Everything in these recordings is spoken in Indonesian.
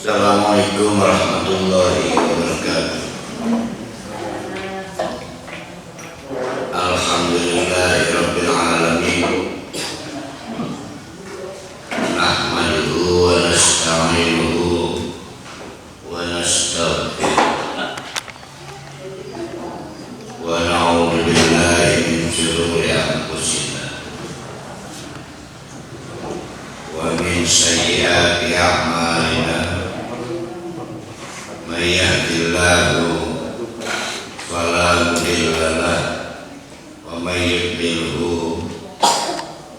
Assalamualaikum warahmatullahi wabarakatuh. Alhamdulillahirabbil alamin. Nahmaduhu wa nasta'inuhu wa nastaghfiruh. Wa na'udzu billahi min shururi anfusina wa min sayyiati a'malina. May yahdihillahu fala mudilla lahu wa may yudlilhu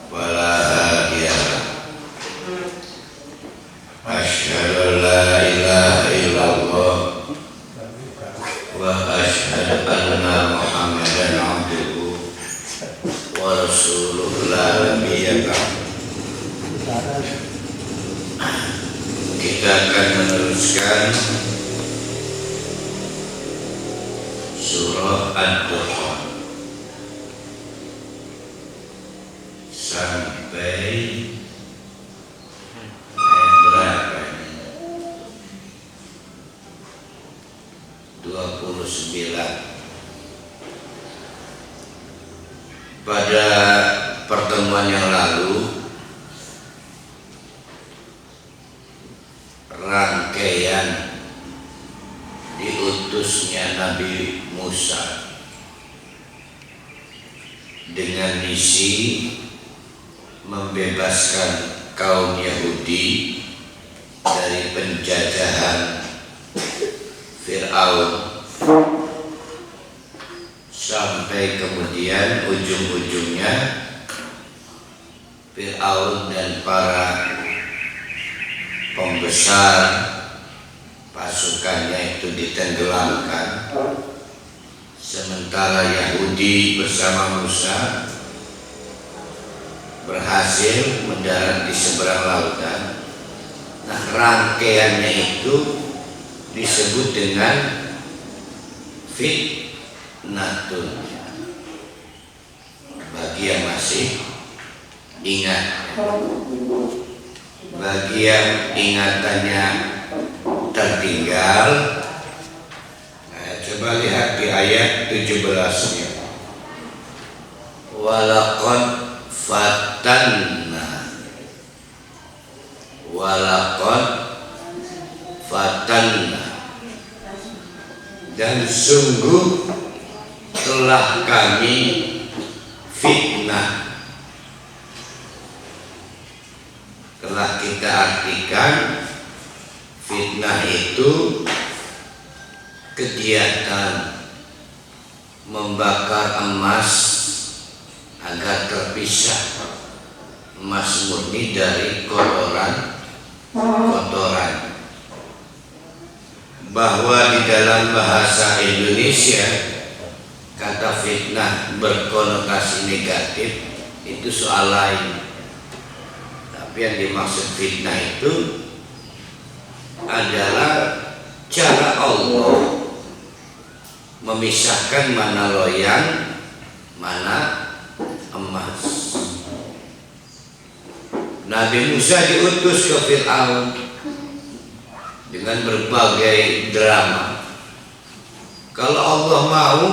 fala hadiya lahu. Asyhadu an la ilaha illallah wa asyhadu anna Muhammadan abduhu wa rasuluhu la nabiyya ba'dahu. Kita akan meneruskan surah Ad-Duha sampai ayat berapa ini? 29. Pada pertemuan yang lalu, rangkaian diutusnya Nabi Musa dengan misi membebaskan kaum Yahudi dari penjajahan Fir'aun, sampai kemudian ujung-ujungnya Fir'aun dan para pembesar pasukannya itu ditenggelamkan, sementara Yahudi bersama Musa berhasil mendarat di seberang lautan. Nah, rangkaiannya itu disebut dengan fitnatun. Bagi yang masih ingat, bagi yang ingatannya tertinggal, nah, coba lihat di ayat 17-nya. Walaqad fatanna, dan sungguh telah kami fitnah. Telah kita artikan fitnah itu kegiatan membakar emas agar terpisah emas murni dari kotoran. Bahwa di dalam bahasa Indonesia kata fitnah berkonotasi negatif itu soal lain. Tapi yang dimaksud fitnah itu adalah cara Allah memisahkan mana loyang, mana emas. Nabi Musa diutus ke Fir'aun dengan berbagai drama. Kalau Allah mau,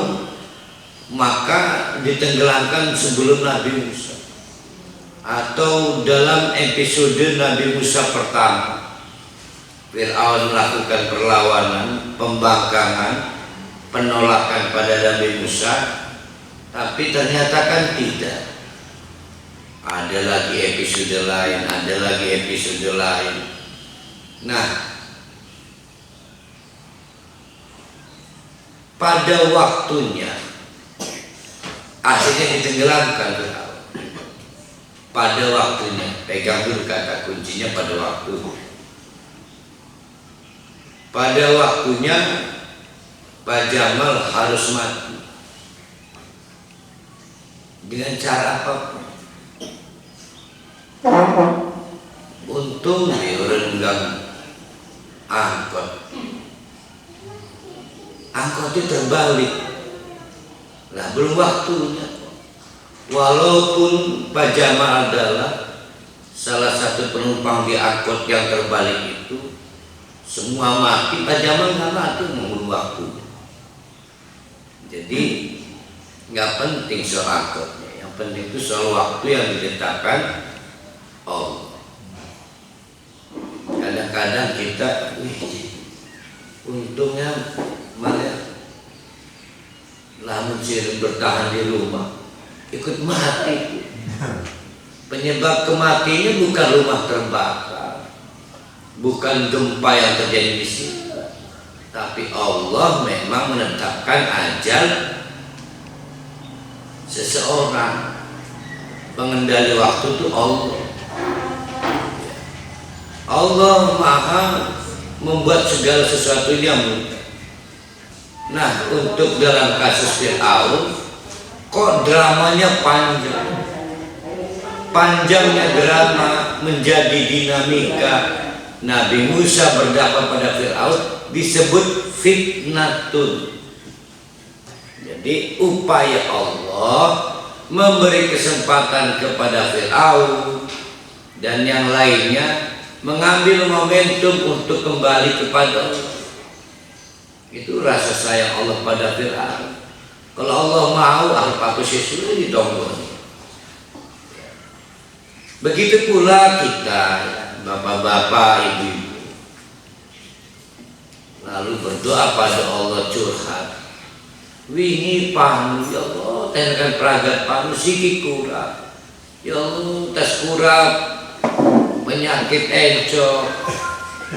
maka ditenggelamkan sebelum Nabi Musa, atau dalam episode Nabi Musa pertama, Fir'aun melakukan perlawanan, pembangkangan, penolakan pada Nabi Musa, tapi ternyata kan tidak. Ada lagi episode lain, ada lagi episode lain. Nah, pada waktunya akhirnya ditenggelamkan Fir'aun. Pada waktunya, pegang dulu kata kuncinya, pada waktu. Pada waktunya Pak Jamal harus mati dengan cara apapun. Untung diurenggang angkot. Angkot itu terbalik. Nah, belum waktunya. Walaupun Pak Jamal adalah salah satu penumpang di angkot yang terbalik itu, semua mati, Pak Jamal nggak mati membunuh waktu. Jadi nggak penting soal akadnya, yang penting itu soal waktu yang ditetapkan Allah. Kadang-kadang kita, untungnya malah lamun sih bertahan di rumah, ikut mati. Penyebab kematiannya bukan rumah terbakar, bukan gempa yang terjadi di situ, tapi Allah memang menetapkan ajal seseorang. Pengendali waktu itu Allah. Allah Maha membuat segala sesuatu yang mudah. Nah, untuk dalam kasus Fir'aun, kok dramanya panjang? Panjangnya drama menjadi dinamika Nabi Musa berdakwah pada Fir'aun disebut fitnatun. Jadi upaya Allah memberi kesempatan kepada Fir'aun dan yang lainnya mengambil momentum untuk kembali kepada Allah. Itu rasa sayang Allah pada Fir'aun. Kalau Allah mau, aku sesuai ditongol. Begitu pula kita, bapak-bapak, ibu-ibu, lalu berdoa pada Allah, curhat. Wingi panu, ya Allah, tenkan peragat panu sikit kurang. Ya Allah, tas kurang, penyakit encok,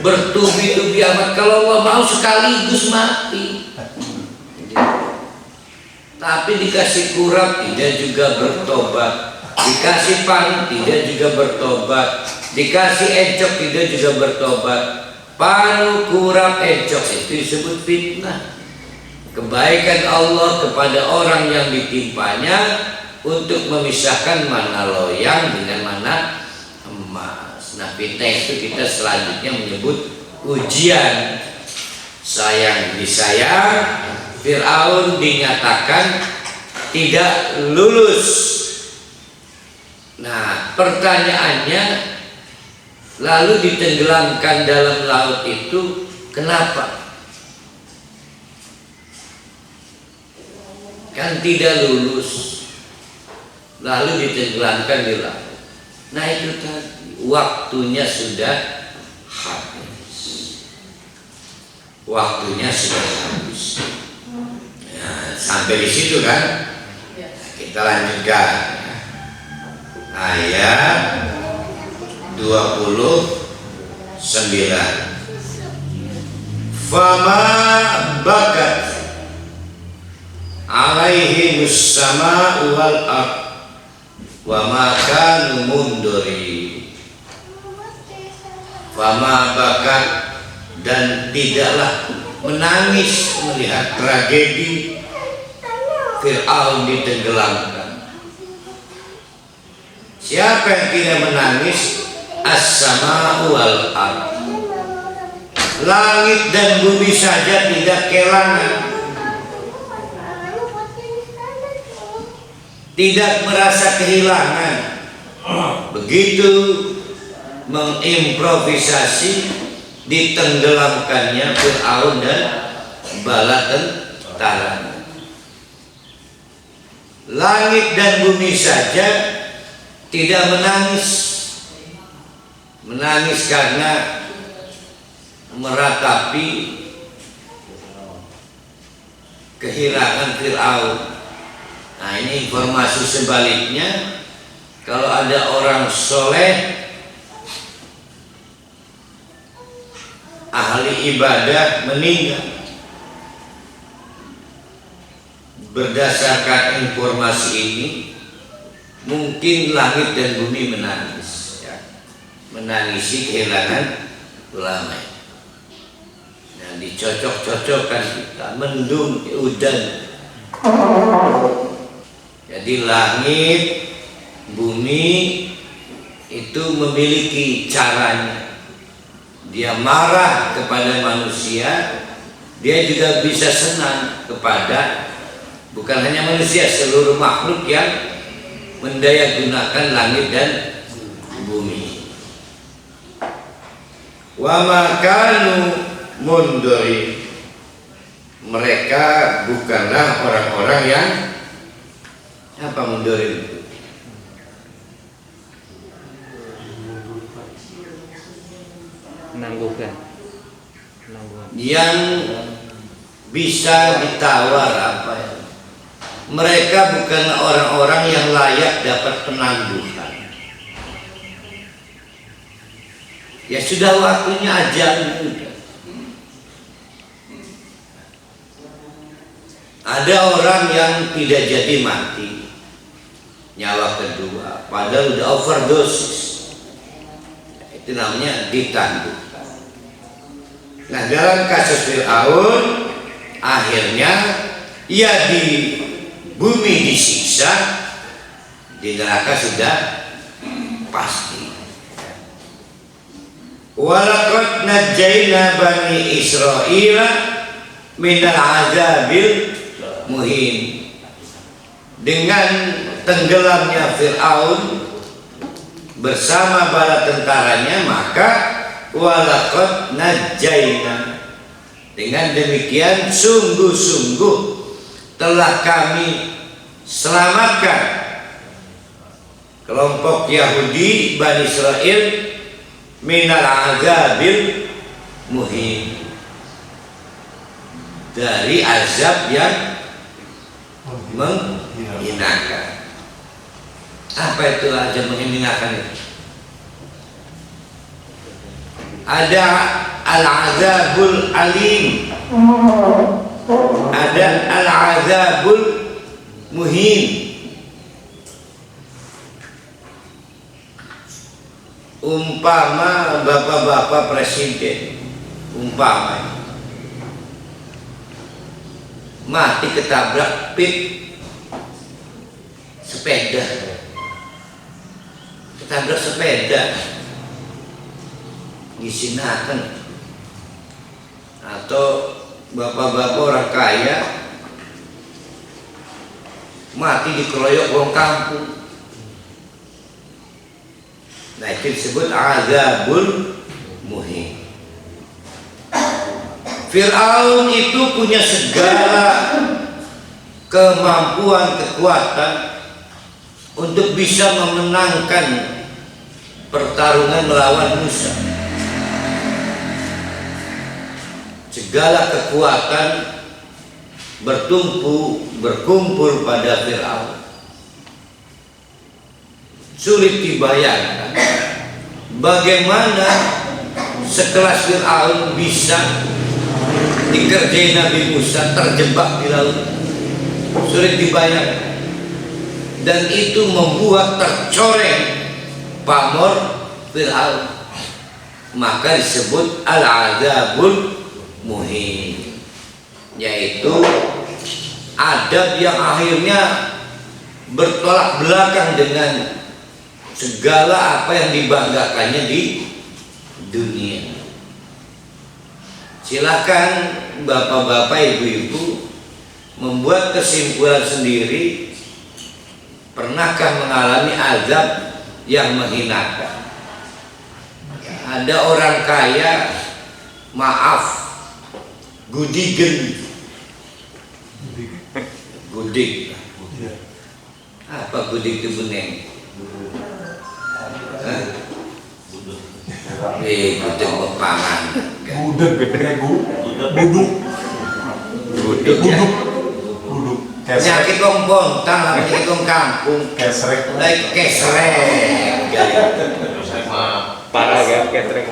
bertubi-tubi amat. Kalau Allah mau sekaligus mati. Tapi dikasih kurang tidak juga bertobat, dikasih panu tidak juga bertobat, dikasih encok tidak juga bertobat. Panu, kurang, encok itu disebut fitnah. Kebaikan Allah kepada orang yang ditimpanya untuk memisahkan mana loyang dengan mana emas. Nah, fitnah itu kita selanjutnya menyebut ujian. Sayang disayang, Fir'aun dinyatakan tidak lulus. Nah, pertanyaannya, lalu ditenggelamkan dalam laut itu kenapa? Kan tidak lulus, lalu ditenggelamkan di laut. Nah, itu tadi waktunya sudah habis. Waktunya sudah habis. Nah, sampai di situ kan? Kita lanjutkan. Ayat 29. Fama bakat alaihi sama wal ard wa ma kanu munduri. Fama bakat, dan tidaklah menangis melihat tragedi Fir'aun ditenggelamkan. Siapa yang tidak menangis? As-sama'u wal ard, langit dan bumi saja tidak kelangan, tidak merasa kehilangan. Begitu mengimprovisasi ditenggelamkannya Fir'aun dan bala tentara. Langit dan bumi saja tidak menangis. Menangis karena meratapi kehilangan Fir'aun. Nah, ini informasi sebaliknya. Kalau ada orang soleh, ahli ibadah meninggal, berdasarkan informasi ini mungkin langit dan bumi menangis, ya. Menangisi kehilangan ulama. Nah, dicocok-cocokkan kita, mendung hujan. Jadi langit, bumi itu memiliki caranya. Dia marah kepada manusia, dia juga bisa senang kepada bukan hanya manusia, seluruh makhluk yang mendayagunakan langit dan bumi. Wa makanu munduri, mereka bukanlah orang-orang yang apa mundurin itu? Menangguhkan. Yang bisa ditawar apa ya? Mereka bukanlah orang-orang yang layak dapat penangguhan. Ya sudah waktunya ajal udah. Ada orang yang tidak jadi mati nyawa kedua, padahal udah overdosis. Itu namanya ditangguhkan. Nah, dalam kasus Fir'aun, akhirnya ia di bumi disiksa, di neraka sudah pasti. Walaqad najjayna bani Israila minal azabil muhin. Dengan tenggelamnya Fir'aun bersama bala tentaranya, maka walaqad najjayna, dengan demikian sungguh-sungguh telah kami selamatkan kelompok Yahudi Bani Israel minal azabil muhin, dari azab yang menghinakan. Apa itu azab menghinakan itu? Ada al-azabul alim, ada al-azabul muhin. Umpama bapak-bapak presiden, umpama mati ketabrak pit sepeda, ketabrak sepeda, disinakan. Atau bapak-bapak orang kaya mati dikeroyok orang kampung, nah itu disebut azabul muhin. Fir'aun itu punya segala kemampuan, kekuatan untuk bisa memenangkan pertarungan melawan Musa. Segala kekuatan berkumpul pada Fir'aun. Sulit dibayangkan bagaimana sekelas Fir'aun bisa dikerjain Nabi Musa, terjebak di laut. Sulit dibayangkan. Dan itu membuat tercoreng pamor Fir'aun. Maka disebut al-azabul muhin, yaitu adab yang akhirnya bertolak belakang dengan segala apa yang dibanggakannya di dunia. Silakan bapak-bapak, ibu-ibu membuat kesimpulan sendiri. Pernahkah mengalami azab yang menghinakan? Ada orang kaya, maaf, gudigen, gudik. Apa gudik itu beneng? Gudeg bepangan. Budek, buduk, Buduk ya. buduk, Penyakit wong bontang lah, penyakit wong kampung. kesrek, Kesrek. Parah ya, catering.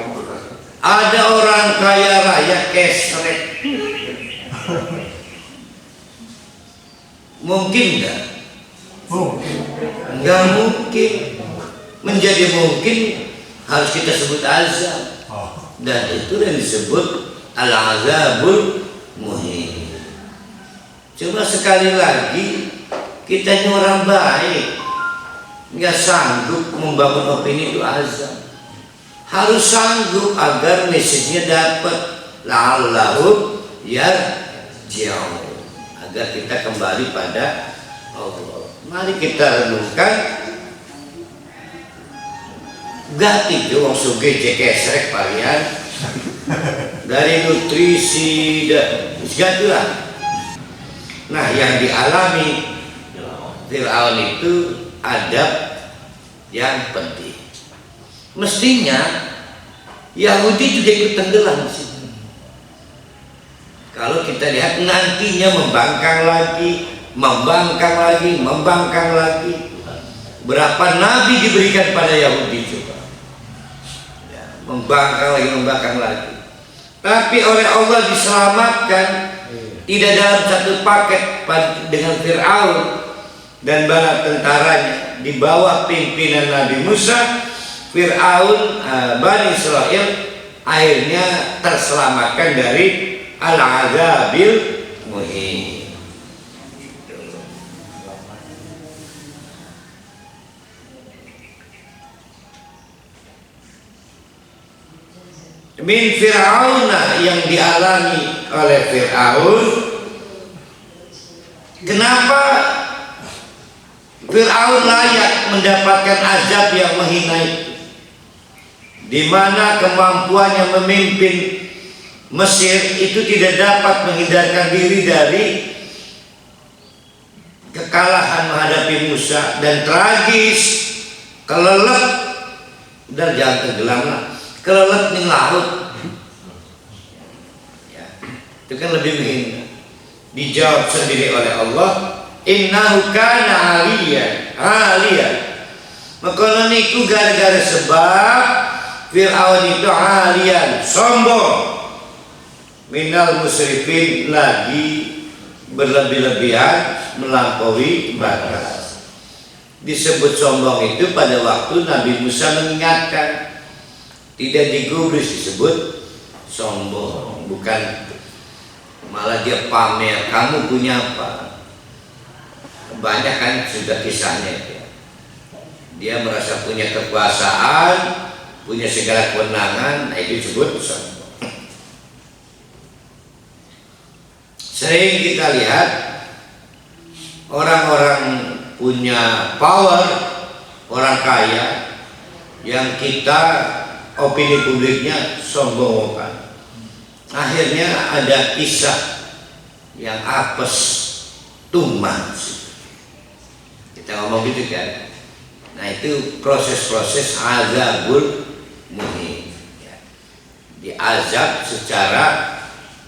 Ada orang kaya raya kesrek. Mungkin enggak? Enggak mungkin. Menjadi mungkin harus kita sebut azab. Dan itu yang disebut al-azabul muhin. Coba sekali lagi, kita ini orang baik, nggak sanggup membangun opini itu azab. Harus sanggup agar message-nya dapat, la'allahum yarji'un, agar kita kembali pada Allah. Mari kita renungkan. Gati itu wong sugih cek kesrek palian dari nutrisi dan segala. Nah, yang dialami Fir'aun itu adab yang penting. Mestinya Yahudi juga ikut tenggelam di situ. Kalau kita lihat nantinya membangkang lagi. Berapa nabi diberikan pada Yahudi juga. Ya, membangkang lagi. Tapi oleh Allah diselamatkan, tidak dalam satu paket dengan Fir'aun dan bala tentaranya di bawah pimpinan Nabi Musa. Fir'aun, Bani Israel akhirnya terselamatkan dari al-azabil muhin. Min Fir'auna, yang dialami oleh Fir'aun. Kenapa Fir'aun layak mendapatkan azab yang menghina itu? Di mana kemampuannya memimpin Mesir itu tidak dapat menghindarkan diri dari kekalahan menghadapi Musa, dan tragis kelelep, dan jangan tenggelam lah, kelelep di laut. Ya, itu kan lebih menghina. Dijawab sendiri oleh Allah, innahu kana aliyan. Maka niku gara-gara sebab Fir'aun itu aliyan, sombong, minal musrifin, lagi berlebih-lebihan, melampaui batas. Disebut sombong itu pada waktu Nabi Musa mengingatkan, tidak digubris disebut sombong, bukan malah dia pamer, kamu punya apa? Banyak kan sudah kisahnya itu. Dia merasa punya kekuasaan, punya segala kewenangan, nah itu disebut sombong. Sering kita lihat orang-orang punya power, orang kaya, yang kita opini publiknya sombong-sombongan. Akhirnya ada kisah yang apes, tumbang. Kita ngomong gitu kan. Nah itu proses-proses azabul muhin. Diazab secara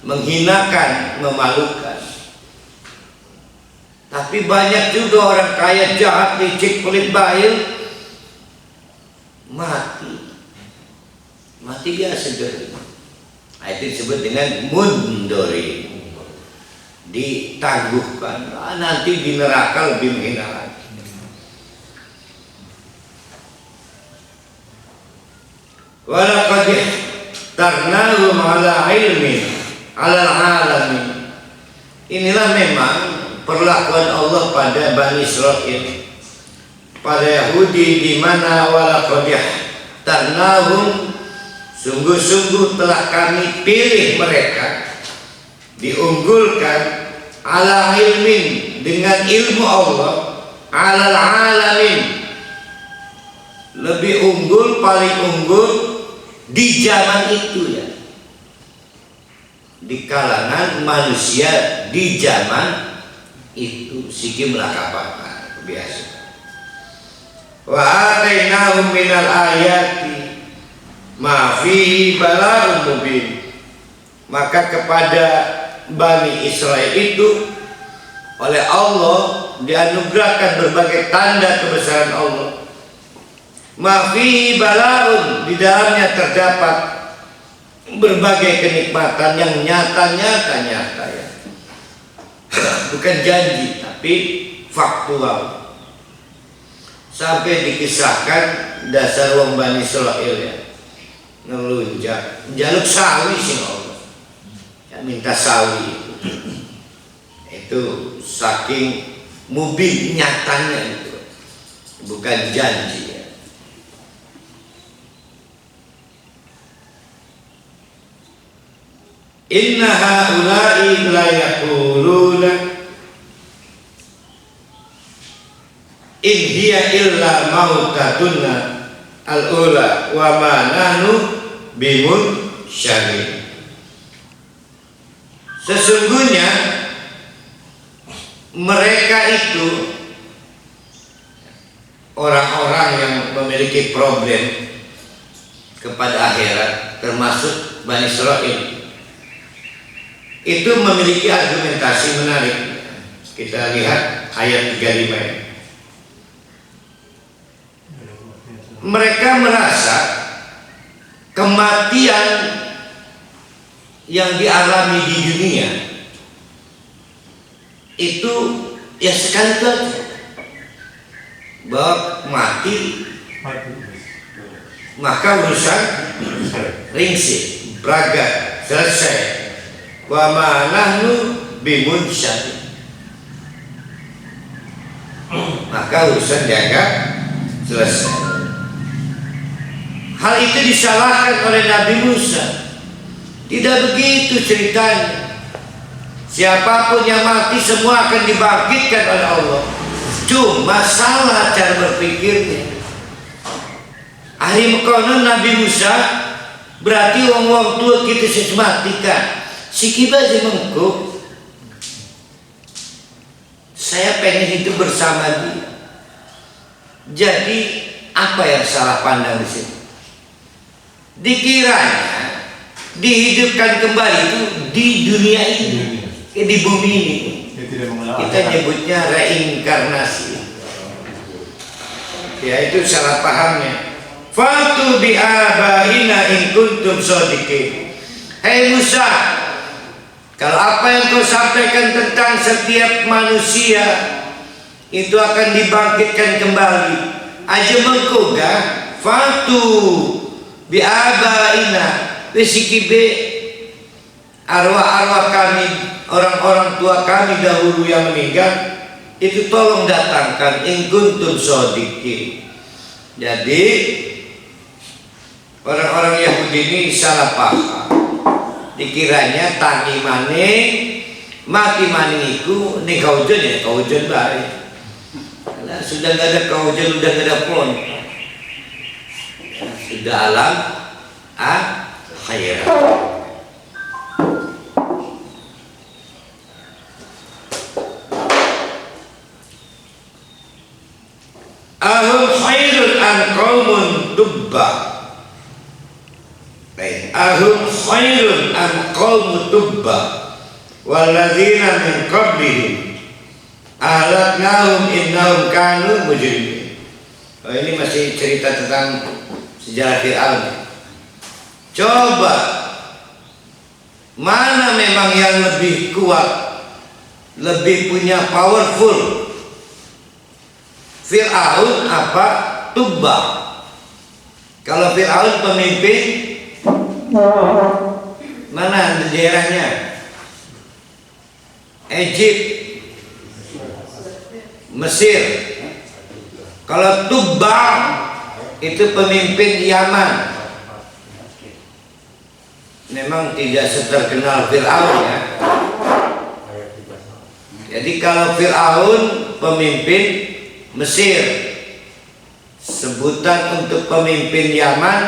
menghinakan, memalukan. Tapi banyak juga orang kaya, jahat, licik, pelit, bahil, mati biasa jadi. Nah, itu disebut dengan mundori, ditangguhkan. Nanti di neraka lebih menghina lagi. Walaqad tarnahu ala ilmin alal alamin. Inilah memang perlakuan Allah pada Bani Israil, pada Yahudi, di mana walaqad tarnahum, sungguh-sungguh telah kami pilih mereka, diunggulkan, ala ilmin, dengan ilmu Allah, alal alamin, lebih unggul, paling unggul di zaman itu ya, di kalangan manusia di zaman itu. Siki melakapakan biasa. Wa atainahum minal ayati ma fihi bala'un mubin. Maka kepada Bani Israel itu oleh Allah dianugerahkan berbagai tanda kebesaran Allah. Ma fihi bala'un, di dalamnya terdapat berbagai kenikmatan yang nyata ya. Bukan janji tapi faktual. Sampai dikisahkan dasar wong Bani Israil ya, ngelunjak jaluk sawi sih Allah ya, minta sawi itu saking mubin nyatanya itu, bukan janji ya. Inna haula'i la yaquluna in hiya illa mautatuna al-ula wa ma nahnu bimun syarih. Sesungguhnya mereka itu orang-orang yang memiliki problem kepada akhirat, termasuk Bani Israil, itu memiliki argumentasi menarik. Kita lihat ayat 35 ini. Mereka merasa kematian yang dialami di dunia itu ya sekali itu aja, bahwa mati maka urusan ringsik, braga, selesai. Wa ma nahnu bimunsyad, maka urusan jaga selesai. Hal itu disalahkan oleh Nabi Musa. Tidak begitu ceritanya. Siapapun yang mati semua akan dibangkitkan oleh Allah. Cuma salah cara berpikirnya. Ahli konon Nabi Musa berarti wong tua kita sesmatikan. Sikip aja mengkuk. Saya pengen hidup bersama dia. Jadi apa yang salah pandang di sini? Dikiranya dihidupkan kembali itu di dunia ini, di bumi ini. Kita nyebutnya reinkarnasi. Ya, itu salah pahamnya. Fatu bi abaina in kuntum shadiqin. Hei Musa, kalau apa yang kau sampaikan tentang setiap manusia itu akan dibangkitkan kembali, aja mengkoga fatu bi abaina, wisikibe arwah-arwah kami, orang-orang tua kami dahulu yang meninggal, itu tolong datangkan in kuntum shadiqin. Jadi orang-orang Yahudi ini salah paham. Dikiranya tangi maning mati maning itu nih kaujen ya, kaujen baik. Karena sudah nggak ada kaujen, sudah nggak ada plon, sudah alam akhirat. Ahum khairun an qaumun tubba. Ahum khairun an qaumun tubba walladzina min qablihim ahlaknahum innahum kanu mujrimin. Oh, ini masih cerita tentang sejarah Fir'aun. Coba mana memang yang lebih kuat, lebih punya powerful, Fir'aun apa Tubba? Kalau Fir'aun pemimpin mana daerahnya? Egypt, Mesir. Kalau Tubba itu pemimpin Yaman. Memang tidak seterkenal Fir'aun ya. Jadi kalau Fir'aun pemimpin Mesir, sebutan untuk pemimpin Yaman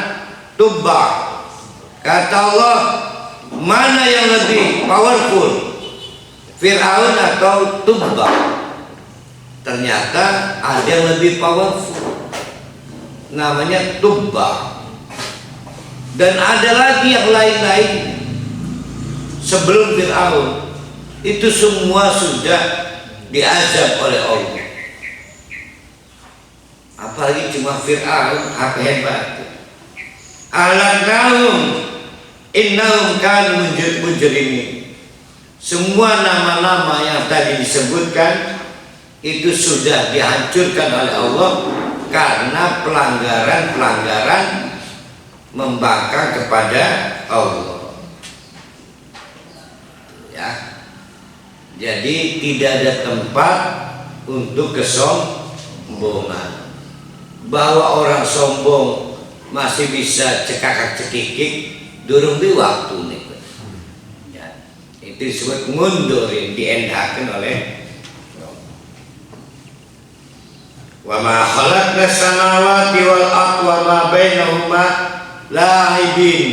Tubba. Kata Allah, mana yang lebih powerful, Fir'aun atau Tubba? Ternyata ada yang lebih powerful, namanya Tubba. Dan ada lagi yang lain-lain sebelum Fir'aun. Itu semua sudah diazab oleh Allah. Apalagi cuma Fir'aun, apa hebat. Alanahum innahum kanu mujrimin. Semua nama-nama yang tadi disebutkan itu sudah dihancurkan oleh Allah karena pelanggaran-pelanggaran membangkang kepada Allah. Ya. Jadi tidak ada tempat untuk kesombongan. Bahwa orang sombong masih bisa cekakak cekikik durung di waktu nih. Ya, itu disebut mundurin, diendahkan oleh wa ma khalaqna samawati wal arda wa ma bainahuma la'ibin.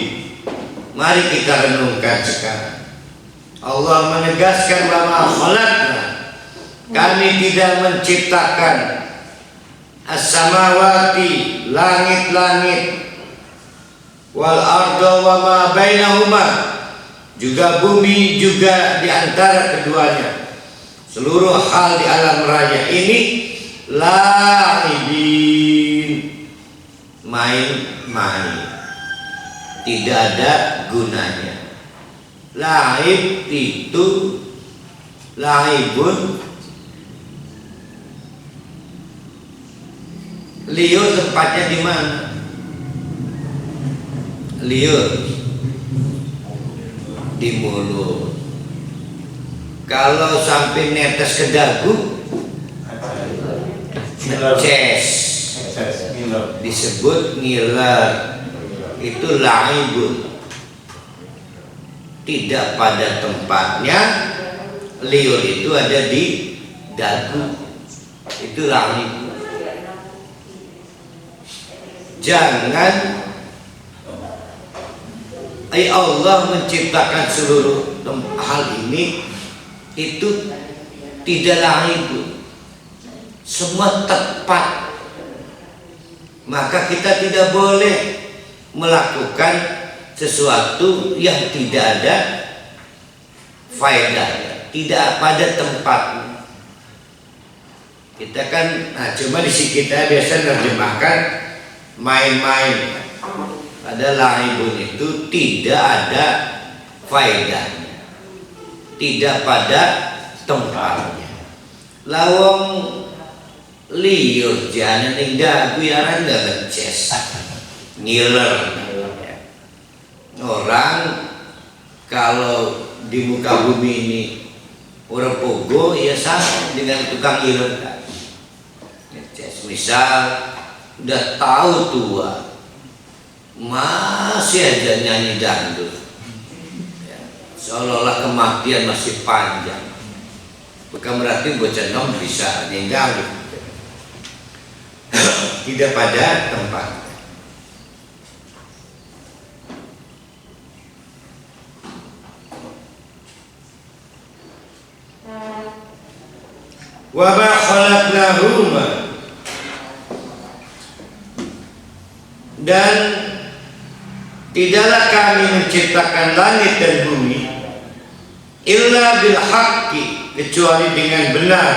Mari kita renungkan sekarang. Allah menegaskan bahwa khalaqna, kami tidak menciptakan as-samawati, langit-langit, wal arda wa ma bainahuma, juga bumi, juga di antara keduanya, seluruh hal di alam raya ini la'ibin, main-main, tidak ada gunanya. Laib itu laibun, liur tempatnya di mana? Liur di mulut. Kalau sampai netes ke dagu, neces, disebut ngiler. Itu laibun, tidak pada tempatnya. Liur itu ada di dagu, itu laibun. Jangan Allah menciptakan seluruh hal ini itu tidak laibun, semua tepat. Maka kita tidak boleh melakukan sesuatu yang tidak ada faedahnya, tidak pada tempatnya. Kita kan, cuma di sini kita biasa menerjemahkan main-main. Pada laibun itu tidak ada faedahnya, tidak pada tempatnya. Lawong liur jangan tinggal biaran nggak ngeces, ngiler. Orang kalau di muka bumi ini orang pogo ya sama dengan tukang ngiler. Ngeces, misal udah tahu tua masih aja nyanyi dangdut, seolah-olah kematian masih panjang. Bukan berarti bocah nom bisa ninggal, tidak pada tempat. Wa ma khalaqnahuma, dan tidaklah kami menciptakan langit dan bumi illa bil haqqi, kecuali dengan benar,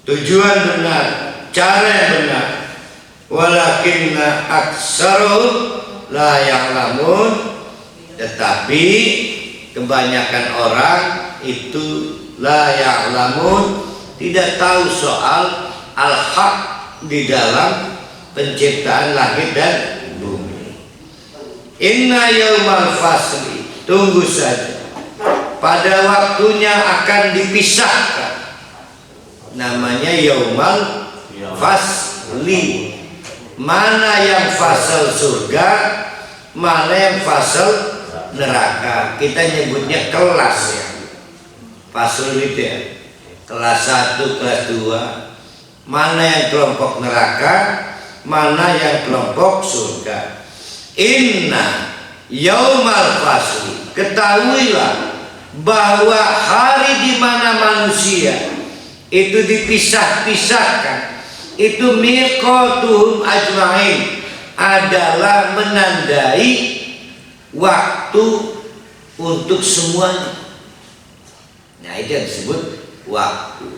tujuan benar, cara yang benar. Walakinna aktsarahum la ya'lamun, tetapi kebanyakan orang itu la ya'lamun, tidak tahu soal al-haq di dalam penciptaan langit dan bumi. Inna yaumal fasli, tunggu saja, pada waktunya akan dipisahkan. Namanya yaumal fasli. Mana yang fasal surga, mana yang fasal neraka. Kita nyebutnya kelas ya. Fasal itu ya. Kelas 1, kelas 2. Mana yang kelompok neraka, mana yang kelompok surga. Inna yaumal fasli, ketahuilah bahwa hari di mana manusia itu dipisah-pisahkan, itu miqatuhum ajmain, adalah menandai waktu untuk semuanya. Nah, itu yang disebut waktu.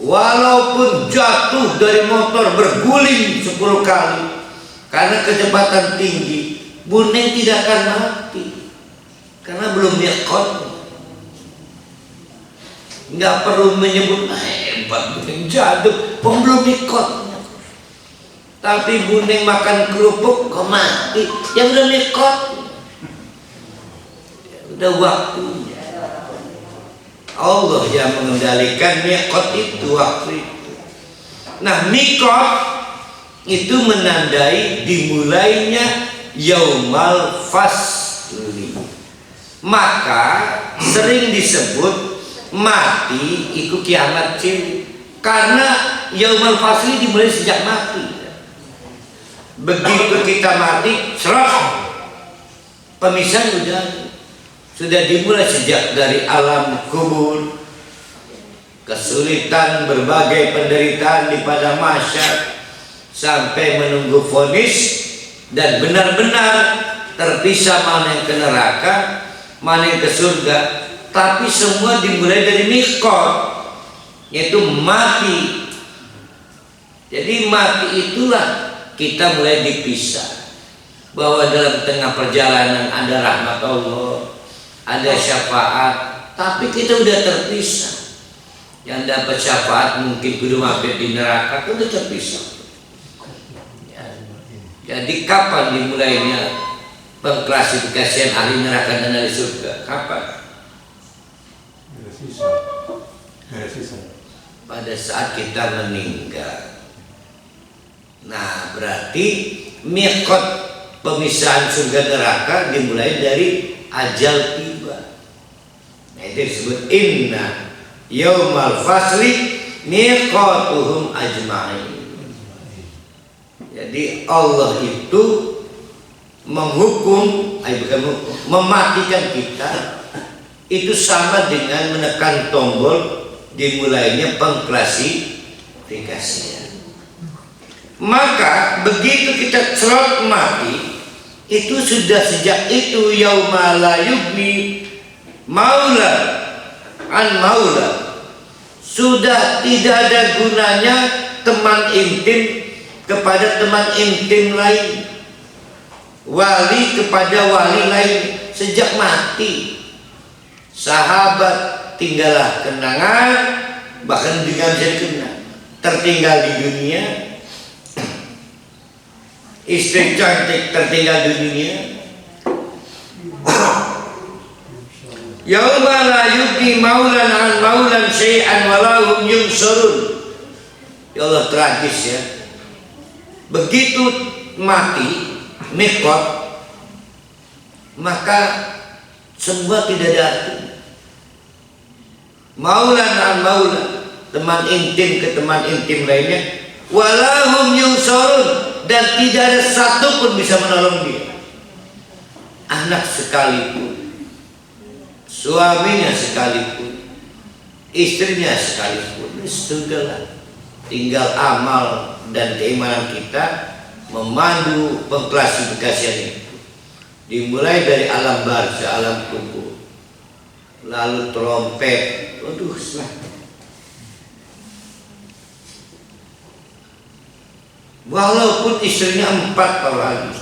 Walaupun jatuh dari motor berguling 10 kali karena kecepatan tinggi, Buning tidak akan mati karena belum miqat. Nggak perlu menyebut hebat Buning jatuh, belum miqat. Tapi Buning makan kerupuk kok mati, yang udah miqat, udah waktunya. Allah yang mengendalikan miqat itu, waktu itu. Nah, miqat itu menandai dimulainya yaumal fasli. Maka sering disebut mati itu kiamat cilik, karena yaumal fasli dimulai sejak mati. Begitu kita mati, serah Pemisahan sudah dimulai sejak dari alam kubur, kesulitan, berbagai penderitaan di pada mahsyar, sampai menunggu vonis dan benar-benar terpisah mana yang ke neraka, mana yang ke surga. Tapi semua dimulai dari miqat, yaitu mati. Jadi mati itulah kita mulai dipisah. Bahwa dalam tengah perjalanan ada rahmat Allah, ada syafaat, tapi kita udah terpisah. Yang dapat syafaat mungkin kudu mampir di neraka, udah terpisah. Ya. Jadi kapan dimulainya pengklasifikasian ahli neraka dan ahli surga? Kapan? Pada saat kita meninggal. Nah, berarti miqat pemisahan surga neraka dimulai dari ajal tiba. Nah, itu disebut inna yaumal fasli miqatuhum ajma'in. Jadi Allah itu menghukum, mematikan kita itu sama dengan menekan tombol dimulainya pengklasifikasian. Maka begitu kita cerot mati, itu sudah sejak itu yauma la yughni maula an maula, sudah tidak ada gunanya teman intim kepada teman intim lain, wali kepada wali lain. Sejak mati, sahabat tinggallah kenangan, bahkan juga bisa dikenang. Tertinggal di dunia, istri cantik tertinggal di dunia. Yauma la yughni maulan an maulan syai'an walahum yunsarun. Ya Allah, tragis ya. Begitu mati miqat, maka semua tidak ada arti. Maulan an maulan, teman intim ke teman intim lainnya, walahum yunsarun, dan tidak ada satu pun bisa menolong dia. Anak sekalipun, suaminya sekalipun, istrinya sekalipun, sudahlah. Tinggal amal dan keimanan kita memandu pengklasifikasian itu. Dimulai dari alam barzah, alam kubur, lalu trompet, waduh, walaupun istrinya 4 orang,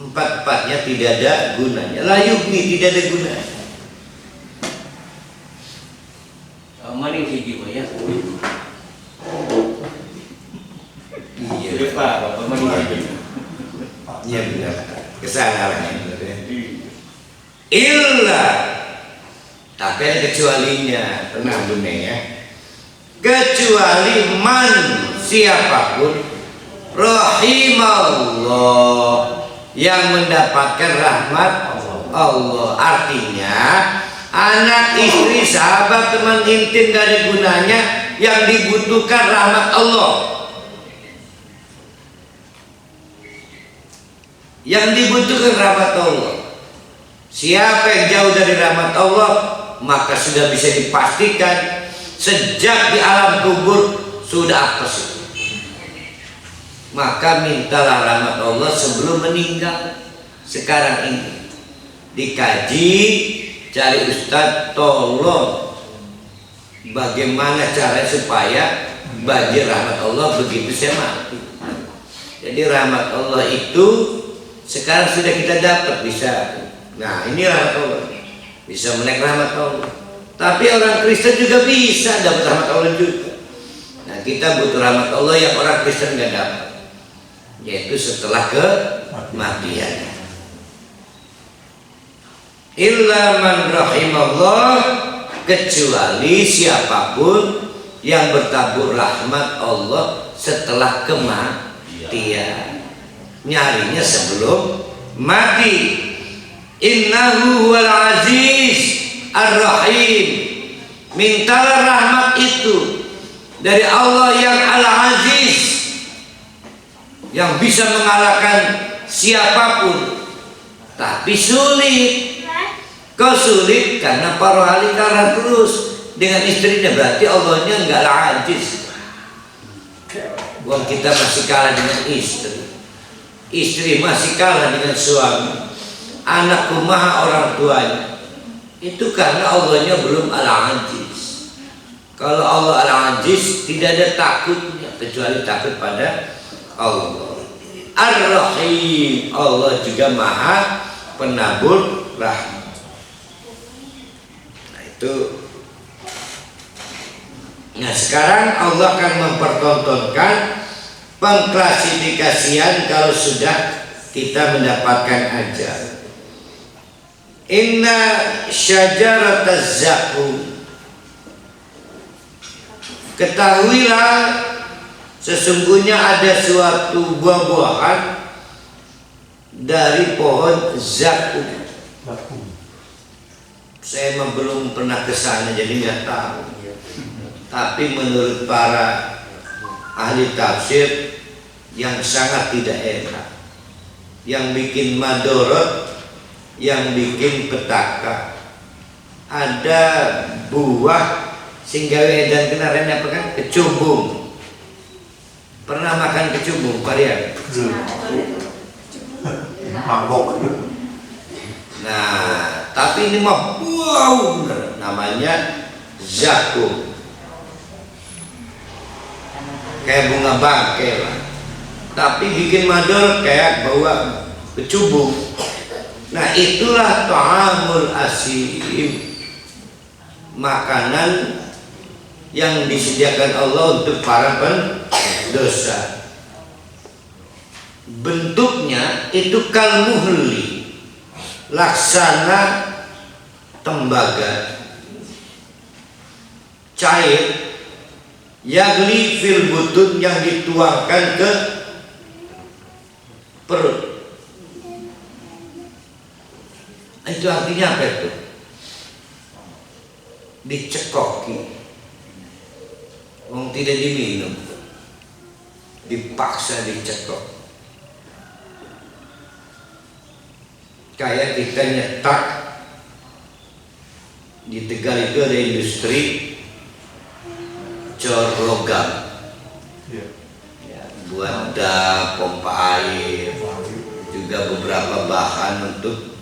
4-4-nya tidak ada gunanya. Layukni tidak ada gunanya. Maning hiji ya. Iya Pak, Bapak maning hiji. Iya benar. Kesalahan benar ya. Illa, tapi ada kecualinya, tenang dunia ya. Kecuali man, siapapun rahimallah, yang mendapatkan rahmat Allah. Artinya anak, istri, sahabat, teman intim gak ada gunanya. Yang dibutuhkan rahmat Allah. Yang dibutuhkan rahmat Allah. Siapa yang jauh dari rahmat Allah, maka sudah bisa dipastikan sejak di alam kubur sudah apes. Maka mintalah rahmat Allah sebelum meninggal. Sekarang ini dikaji, cari ustadz, tolong bagaimana cara supaya banjir rahmat Allah begitu saya mati. Jadi rahmat Allah itu sekarang sudah kita dapat, bisa. Nah, ini rahmat Allah, bisa menaik rahmat Allah. Tapi orang Kristen juga bisa dapat rahmat Allah juga. Nah, kita butuh rahmat Allah yang orang Kristen nggak dapat, yaitu setelah kematian. Illa man rahimallah, kecuali siapapun yang bertabur rahmat Allah setelah kematian. Nyarinya sebelum mati. Innahu huwal aziz ar-rahim. Mintalah rahmat itu dari Allah yang al-aziz, yang bisa mengalahkan siapapun. Tapi sulit. Kau sulit karena para ahli kalah terus dengan istrinya, berarti Allahnya enggak ajiz. Wong kita masih kalah dengan istri masih kalah dengan suami, anak kumaha orang tuanya. Itu karena Allahnya belum al-ajiz. Kalau Allah al-ajiz tidak ada takutnya kecuali takut pada Allah. Ar-Rahim, Allah juga maha penabur rahmat. Nah itu. Nah sekarang Allah akan mempertontonkan pengklasifikasian kalau sudah kita mendapatkan ajal. Inna syajarataz zakum, ketahuilah sesungguhnya ada suatu buah-buahan dari pohon zakum. Saya belum pernah ke sana jadi nggak tahu. Tapi menurut para ahli tafsir yang sangat tidak enak, yang bikin madorot, yang bikin petaka. Ada buah singgawe edan kenaren apa kan? Kecubung. Pernah makan kecubung, Pak? Mabok. Nah, tapi ini mah wow bener, namanya zakum. Kayak bunga bangkai lah, tapi bikin mador kayak bawa kecubung. Nah itulah ta'amul asim, makanan yang disediakan Allah untuk para pendosa. Bentuknya itu kalmuhli, laksana tembaga cair, yagli fil butun, yang dituangkan ke perut. Itu artinya apa itu? Dicekoki. Wong tidak diminum, dipaksa dicekok. Kayak kita nyetak di Tegal itu ada industri cor logam, ya, buat pompa air, juga beberapa bahan untuk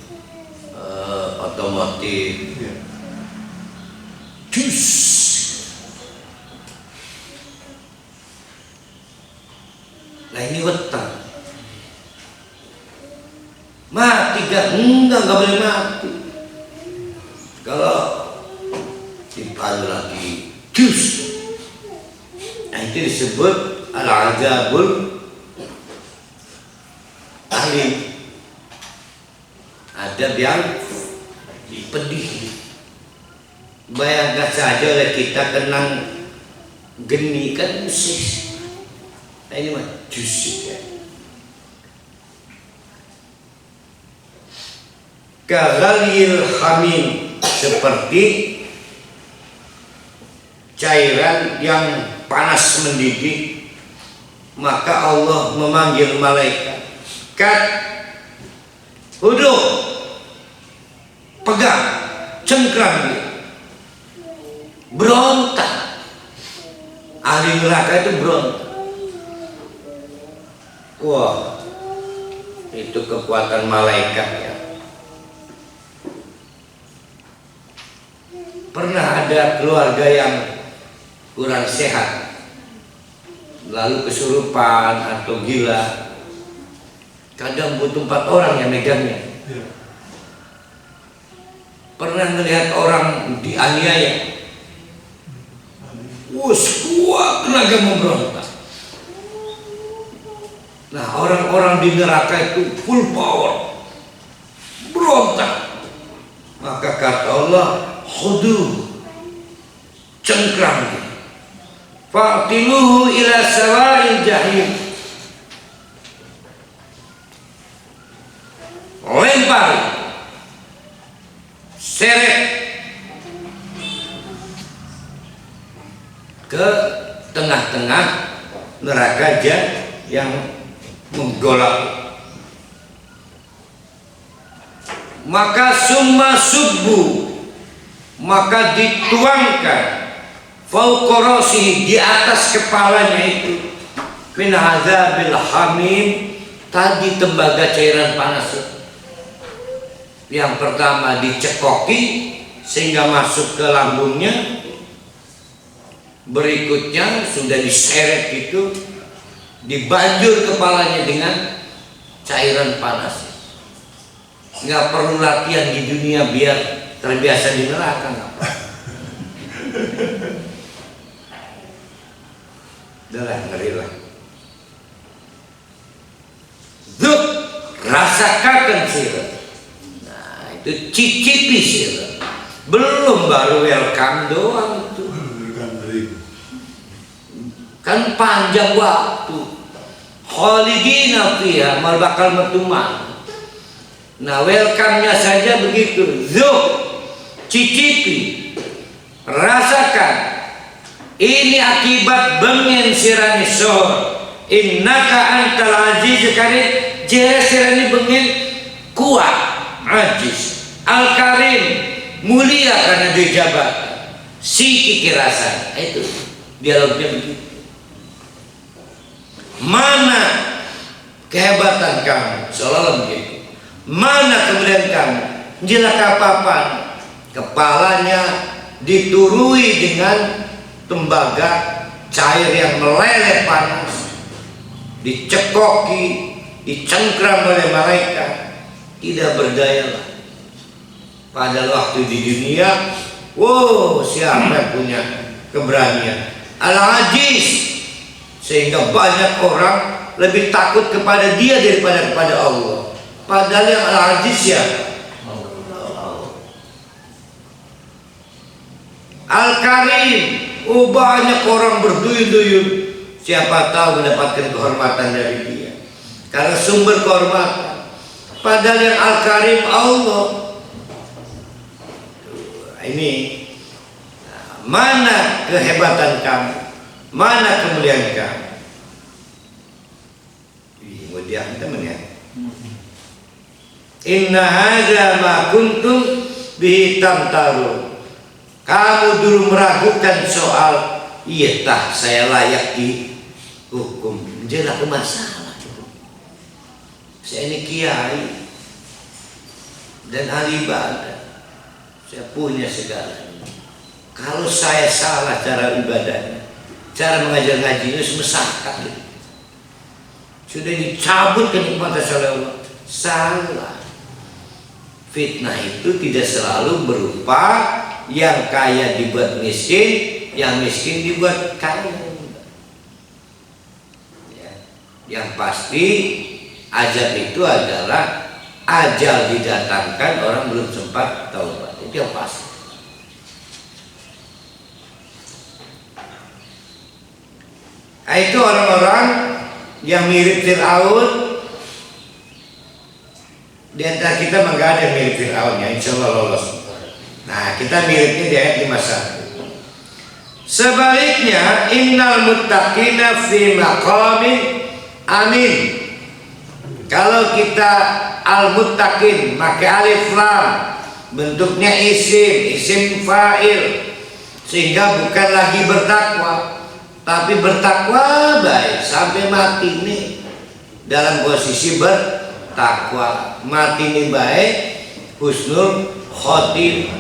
otomotif. Cus. Nah ini wetan. Mati gak? Enggak boleh mati. Kalau dipadu lagi, cus. Nah itu disebut al-azabul alim. Ada yang pedih. Bayangkan saja oleh kita kenang geni kan musis. Nah ini mah jusik ya. Kaghalil hamim, seperti cairan yang panas mendidih. Maka Allah memanggil malaikat, kat, duduk, pegang, cengkram dia, berontak. Ahli neraka itu berontak. Wah, itu kekuatan malaikat ya. Pernah ada keluarga yang kurang sehat, lalu kesurupan atau gila, kadang butuh 4 orang yang megangnya. Pernah melihat orang dianiaya, kuat tenaga memberontak. Nah orang-orang di neraka itu full power, berontak. Maka kata Allah, khudu, cengkram, fa'tiluhu ila sawa'il jahim, lempar, seret ke tengah-tengah neraka yang menggolak. maka summa subbu, maka dituangkan fauqa ra'sihi, di atas kepalanya itu, min adzabil hamim, tadi tembaga cairan panas. Yang pertama dicekoki sehingga masuk ke lambungnya, berikutnya sudah diseret itu, dibanjur kepalanya dengan cairan panas. Nggak perlu latihan di dunia biar terbiasa di neraka, nggak apa. Udah lah, ngeri lah. Zuk, rasakan sirah. Nah, itu cicipi sirah. Belum, baru welcome doang itu. Kan panjang waktu. Khalidina fiha, mal bakal metuman. Nah, welcome-nya saja begitu. Zuk, cicipi, rasakan. Ini akibat bengen sirani sohor. Innaka antal aziz karim. Jere sirani bengen kuat, aziz. Al karim, mulia karena dijabat. Si kirasan. Itu dialognya begitu. Mana kehebatan kamu? Seolah-olah begitu. Mana kemudian kamu? Jelaka apa-apaan? Kepalanya diturui dengan tembaga cair yang meleleh panas, dicekoki, dicengkram oleh malaikat, tidak berdaya lah. Pada waktu di dunia, wow, siapa yang punya keberanian? Al-Aziz, sehingga banyak orang lebih takut kepada dia daripada kepada Allah. Padahal yang Al-Aziz ya Al-Karim. Oh, banyak orang berduyun-duyun, siapa tahu mendapatkan kehormatan dari dia karena sumber kehormatan. Padahal yang Al-Karim Allah. Ini mana kehebatan kamu, mana kemuliaan kamu? Kemudian teman ya, inna hadza ma kuntum bihi tamtarun. Kamu dulu meragukan soal iya tah saya layak dihukum. Jelas masalah itu. Saya ini kiai dan ahli ibadah. Saya punya segalanya. Kalau saya salah cara ibadahnya, cara mengajar ngaji itu semesahkan. Sudah dicabut kenikmatan oleh Allah. Salah. Fitnah itu tidak selalu berupa yang kaya dibuat miskin, yang miskin dibuat kaya. Ya. Yang pasti ajal itu adalah ajal didatangkan orang belum sempat taubat. Itu yang pasti. Itu orang-orang yang mirip Fir'aun. Di antara kita enggak ada yang mirip Fir'aun ya, insya Allah lolos. Nah, kita miripnya di ayat 51. Sebaliknya, innal muttaqina fi maqamin amin. Kalau kita al-muttaqin pakai alif lam, bentuknya isim fa'il, sehingga bukan lagi bertakwa, tapi bertakwa baik sampai mati nih dalam posisi bertakwa. Mati nih baik, husnul khotimah.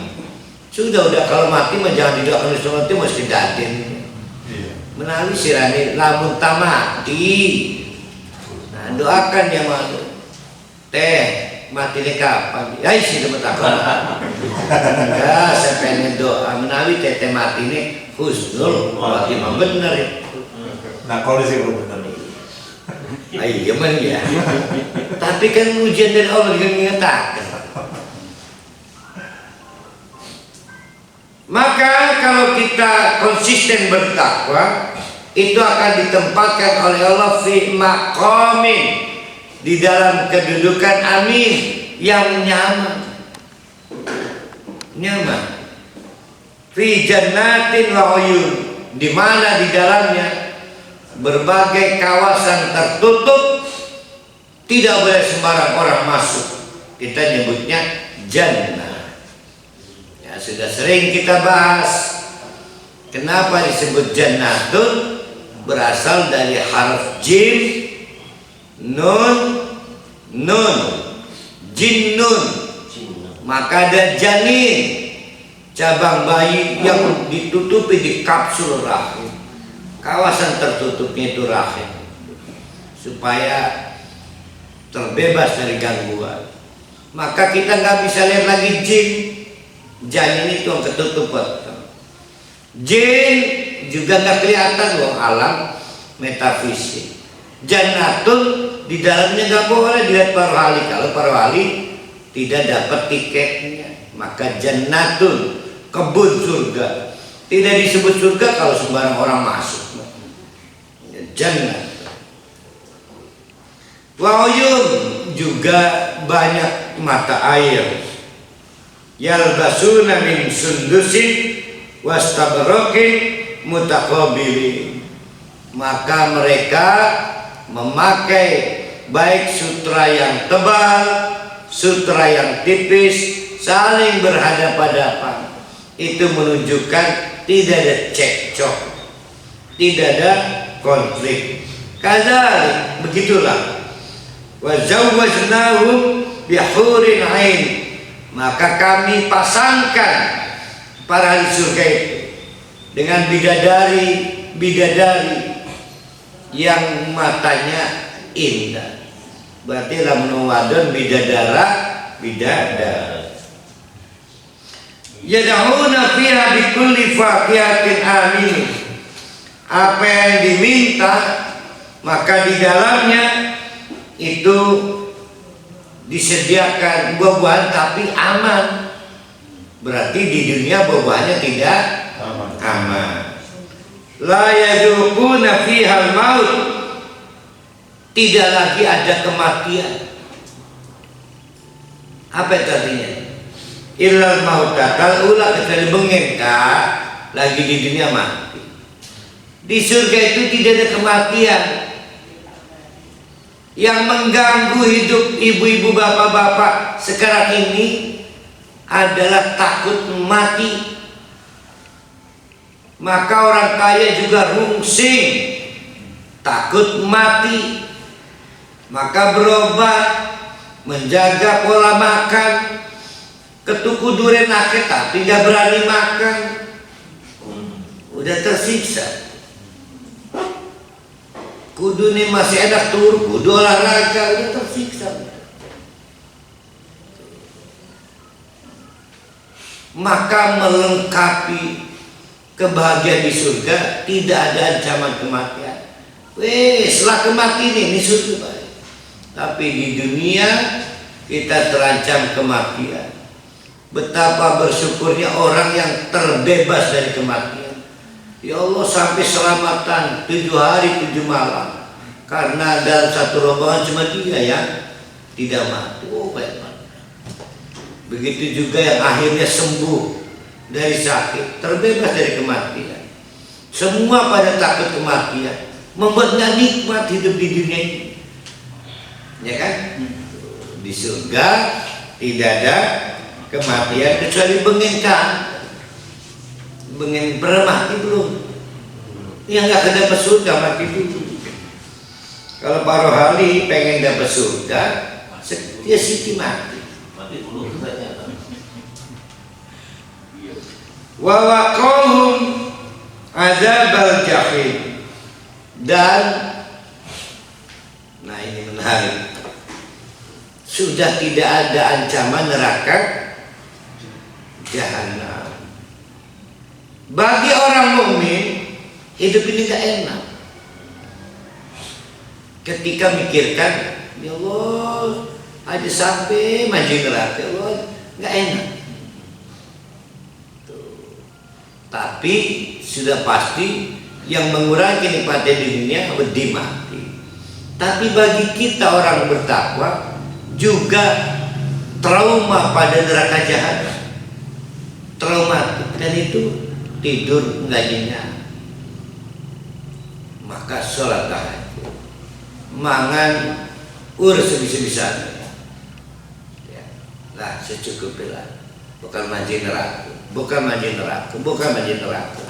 Sudah kalau mati mah jangan didoakan Islam itu mesti daden. Menawi sirani lamun tamati. Nah, doakan yang malu. Teh mati ini kapan? Ya isi dapat apa? Ya saya pengen doa menawi teh mati ini husnul khotimah bener ya. Nah kalau sih belum benar. Iya man ya. Tapi kan ujian dari Allah dengan mengatakan. Maka kalau kita konsisten bertakwa, itu akan ditempatkan oleh Allah fi maqamin, di dalam kedudukan amin yang nyaman. Nyaman. Fi jannatin wa uyun, di mana di dalamnya berbagai kawasan tertutup, tidak boleh sembarang orang masuk. Kita nyebutnya jannah. Ya, sudah sering kita bahas kenapa disebut jannatun, berasal dari harf jim, nun, jinnun. Maka ada janin, cabang bayi yang ditutupi di kapsul rahim. Kawasan tertutupnya itu rahim, supaya terbebas dari gangguan. Maka kita nggak bisa lihat lagi jin, janin itu yang ketutupan. Jin juga nggak kelihatan loh, alam metafisik. Jannatun di dalamnya nggak boleh dilihat para wali. Kalau para wali tidak dapat tiketnya, maka jannatun, kebun surga. Tidak disebut surga kalau sembarang orang masuk. Jannah. Wa'uyun, juga banyak mata air. Yalbasuna min sundusin wastabarokin mutaqabilin. Maka mereka memakai baik sutra yang tebal, sutra yang tipis, saling berhadapan-hadapan. Itu menunjukkan tidak ada cekcok, tidak ada konflik. Kadzalik, begitulah. Wa zawwajnahum bihurin ain. Maka kami pasangkan para ahli surga itu dengan bidadari yang matanya indah. Berarti lamun wadon bidadara. Yad'una fiha bikulli faqihatin amin. Apa yang diminta maka di dalamnya itu disediakan buah-buahan tapi aman. Berarti di dunia buah-buahannya tidak aman. La yaduquna fiha al-maut. Tidak lagi ada kematian. Apa itu artinya? Illal mauta, kalau ulah kecuali bengengka lagi di dunia mati. Di surga itu tidak ada kematian. Yang mengganggu hidup ibu-ibu bapak-bapak sekarang ini adalah takut mati. Maka orang kaya juga rungsing, takut mati. Maka berobat, menjaga pola makan. Ketuku durian akeh tapi gak berani makan. Udah tersiksa. Kudu nih masih enak tur, kudu olahraga, udah tersiksa. Maka melengkapi kebahagiaan di surga tidak ada ancaman kematian. Setelah kematian ini surga baik. Tapi di dunia kita terancam kematian. Betapa bersyukurnya orang yang terbebas dari kematian. Ya Allah, sampai selamatan 7 hari 7 malam. Karena dalam satu rombongan cuma 3 yang tidak mati. Oh baik. Begitu juga yang akhirnya sembuh dari sakit, terbebas dari kematian. Semua pada takut kematian, membuatnya nikmat hidup di dunia ini. Ya kan? Di surga tidak ada kematian kecuali bengengkan. Bengeng pernah mati belum? Yang nggak akan dapat surga mati dulu. Kalau para wali pengen dapat surga, dia siti mati. Mati dulu ternyata. Wa waqahum adzabal jahim. Dan nah ini menarik. Sudah tidak ada ancaman neraka jahanam. Bagi orang mukmin hidup ini gak enak. Ketika mikirkan, ya Allah, aja sampai maju neraka, ya Allah, gak enak. Tapi sudah pasti yang mengurangi nikmatnya di dunia wedi mati. Tapi bagi kita orang bertakwa juga trauma pada neraka jahanam, traumatik, dan itu tidur nggak nyenyak. Maka sholat tahajud, mangan urus sebisa-bisanya. Nah, secukupnya. Bukan mandi neraka, bukan mandi neraka, bukan mandi neraka,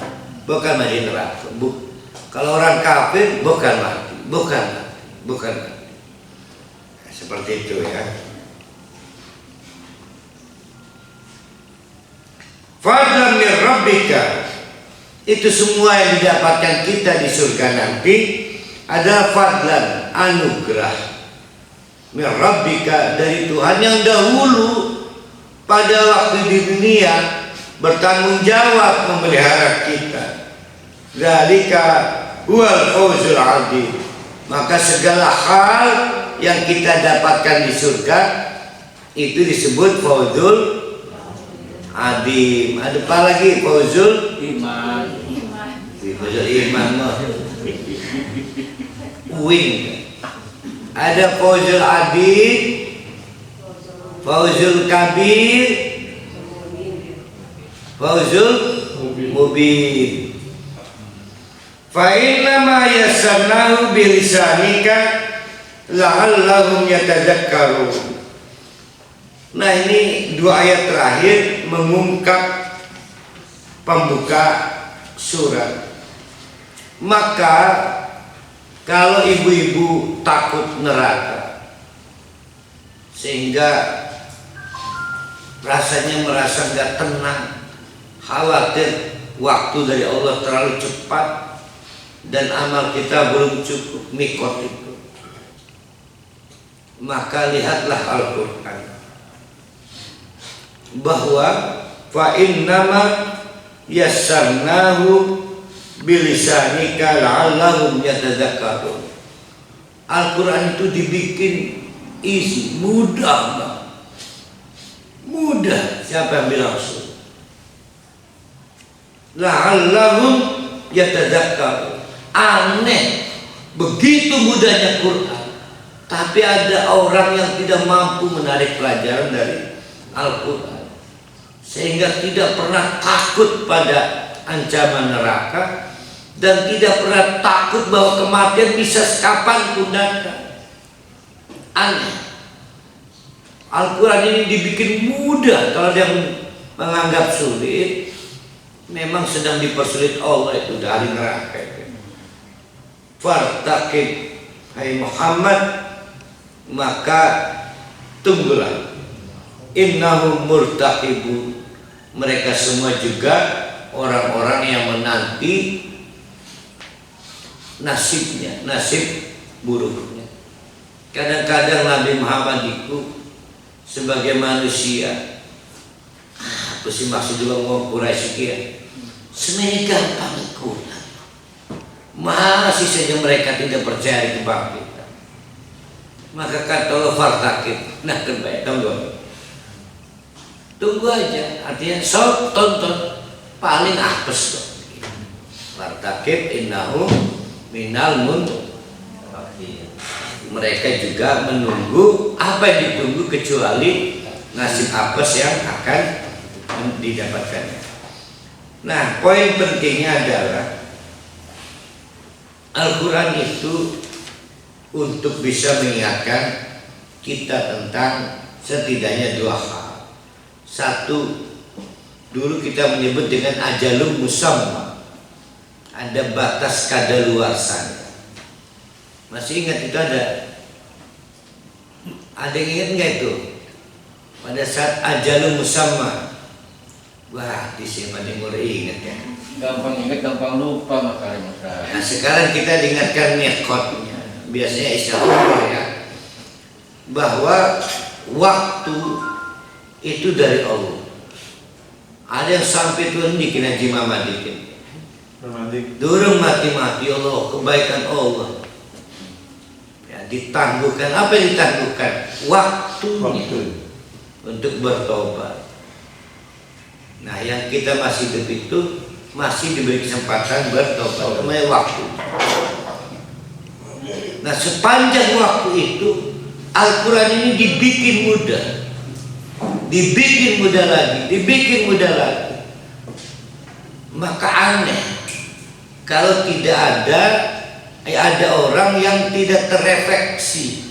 bukan mandi neraka. Kalau orang kafir bukan mati, bukan mati, bukan mati. Seperti itu ya. Fadlan min rabbika, itu semua yang didapatkan kita di surga nanti adalah fadlan, anugerah min rabbika, dari Tuhan yang dahulu pada waktu di dunia bertanggung jawab memelihara kita. Dzalika huwal fawzul adzim. Maka segala hal yang kita dapatkan di surga itu disebut fawzul adzim. Ada apa lagi? Fawzul Iman. fawzul iman mah. Wing. Ada fawzul adzim, fawzul kabir, fawzul mubin. Fa inna ma yassarnahu bilisanika la'allahum yatadzakkarun. Nah, ini dua ayat terakhir mengungkap pembuka surat. Maka kalau ibu-ibu takut neraka sehingga rasanya merasa nggak tenang, khawatir waktu dari Allah terlalu cepat dan amal kita belum cukup mikot itu, maka lihatlah Al-Quran bahwa fa innama yassarnahu bilisanika la'allahum yatadzakkarun. Al-Quran itu dibikin easy, mudah. Mudah. Siapa yang bilang sudah? La'allahum yatadzakkarun. Aneh, begitu mudahnya Quran, tapi ada orang yang tidak mampu menarik pelajaran dari Al-Quran, sehingga tidak pernah takut pada ancaman neraka dan tidak pernah takut bahwa kematian bisa kapan pun datang. Aneh. Al-Quran ini dibikin mudah. Kalau yang menganggap sulit, memang sedang dipersulit Allah itu dari neraka itu. Fartaqib, hai Muhammad, maka tunggulah. Innahum murtaqibun, mereka semua juga orang-orang yang menanti nasibnya, nasib buruknya. Kadang-kadang Nabi Muhammad itu sebagai manusia, apa sih maksud juga ngomong Quraisy kia? Sebenarnya gampang ikut. Masih saja mereka tidak percaya di kebangkitan. Maka kata Allah fartaqib, nah terbaik, tunggu aja, artinya sok tonton, paling apes tuh. Fartaqib innahu minal muntaqin. Mereka juga menunggu, apa yang ditunggu kecuali nasib apes yang akan didapatkannya. Nah, poin pentingnya adalah Al-Quran itu untuk bisa mengingatkan kita tentang setidaknya dua hal. Satu, dulu kita menyebut dengan ajalum musamma, ada batas kadaluarsa. Masih ingat itu ada? Ada yang ingat nggak itu? Pada saat ajalum musamma, wah di sini pada mulai ingat ya. Gampang ingat, gampang lupa makanya. Nah, sekarang kita diingatkan miqatnya. Biasanya istilah ya, bahwa waktu itu dari Allah. Ada yang sampai turun di Haji Muhammad dikit. Durung mati-mati Allah, kebaikan Allah. Ya, ditangguhkan. Apa yang ditangguhkan? Waktunya untuk bertobat. Nah, yang kita masih hidup itu masih diberi kesempatan bertobat, namanya waktu. Nah, sepanjang waktu itu Al-Quran ini dibikin mudah, dibikin mudah lagi, dibikin mudah lagi. Maka aneh kalau tidak ada orang yang tidak terefleksi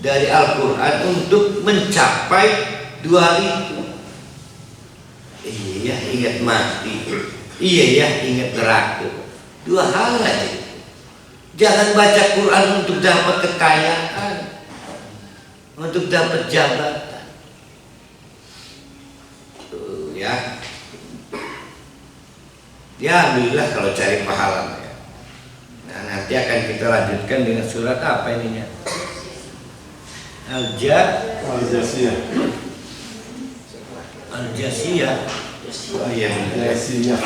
dari Al-Quran untuk mencapai 2 hal itu. Iya, ingat mati. Iya ya, ingat neraka. 2 hal aja. Jangan baca Quran untuk dapat kekayaan, untuk dapat jabatan. Tuh, ya. Ya, alhamdulillah kalau cari pahala. Ya. Nah, nanti akan kita lanjutkan dengan surat apa ininya? Al-Jasiyah. Al-Jasiyah. Oh iya, Jasiyah.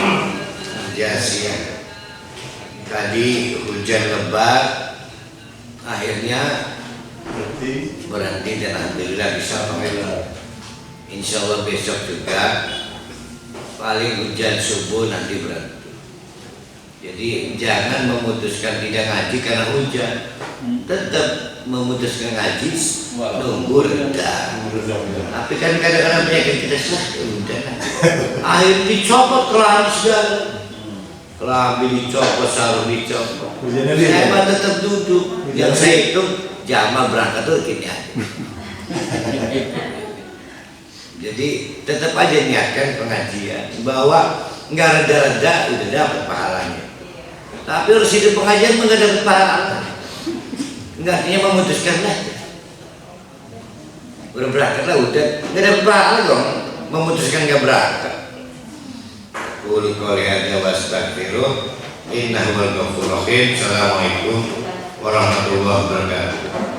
Al-Jasiyah. Tadi hujan lebat, akhirnya berhenti dan alhamdulillah bisa mengelola. Insya Allah besok juga paling hujan subuh nanti berhenti. Jadi jangan memutuskan tidak ngaji karena hujan, tetap memutuskan ngaji nunggu reda. Tapi kan kadang-kadang penyakit kita udah akhirnya dicopot kelambi segala, kelambi dicopot, sarung dicopot. Saya mah tetap duduk. Yang saya hitung Jamal berangkat tuh gini aja. Jadi tetap aja niatkan pengajian bahwa nggak reda-reda udah dapat pahalanya. Tapi harus hidup pengajian nggak dapat pahala. Nggak artinya memutuskan lah. Udah berangkat lah udah nggak dapat pahala dong. Memutuskan nggak berangkat. Qul qouli hadza wastaghfiruh innahu wal ghafurur rahim. Assalamualaikum warahmatullahi wabarakatuh.